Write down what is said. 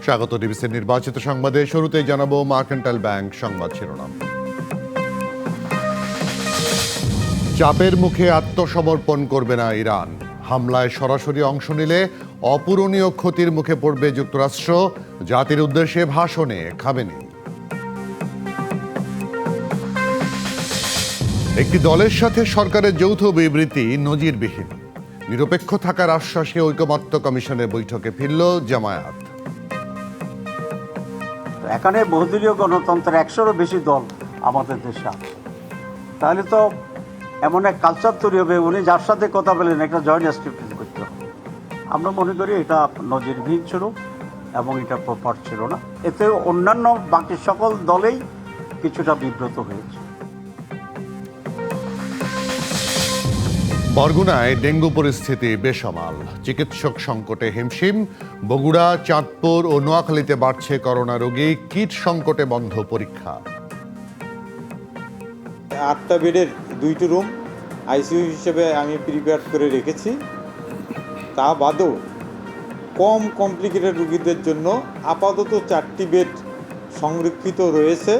স্বাগত ডিবিসির নির্বাচিত সংবাদে। শুরুতেই জানাবো মার্কেন্টাইল ব্যাংক সংবাদ শিরোনাম। চাপের মুখে আত্মসমর্পণ করবে না ইরান। হামলায় সরাসরি অংশ নিলে অপূরণীয় ক্ষতির মুখে পড়বে যুক্তরাষ্ট্র। জাতির উদ্দেশ্যে ভাষণে খামেনি। একটি দলের সাথে সরকারের যৌথ বিবৃতি নজিরবিহীন। নিরপেক্ষ থাকার আশ্বাসে ঐকমত্য কমিশনের বৈঠকে ফিরল জামায়াত। এখানে বহুদলীয় গণতন্ত্রের 100-এরও বেশি দল আমাদের দেশে আছে, তাহলে তো এমন এক কালচার তৈরি হবে, উনি যার সাথে কথা বলেন একটা জয়েন্ট স্টেটমেন্ট করতে হবে। আমরা মনে করি এটা নজিরবিহীন ছিল এবং এটা প্রপার ছিল না। এতে অন্যান্য বাকি সকল দলেই কিছুটা বিব্রত হয়েছে। বরগুনায় ডেঙ্গু পরিস্থিতি বেসামাল। চিকিৎসক সংকটে হিমশিম। বগুড়া, চাঁদপুর ও নোয়াখালীতে বাড়ছে করোনা রোগী। কিট সংকটে বন্ধ পরীক্ষা। 8টা বেডের 2টি রুম আইসিইউ হিসেবে আমি প্রিপেয়ার করে রেখেছি। তা বাদেও কম কমপ্লিকেটেড রোগীদের জন্য আপাতত 4টি বেড সংরক্ষিত রয়েছে।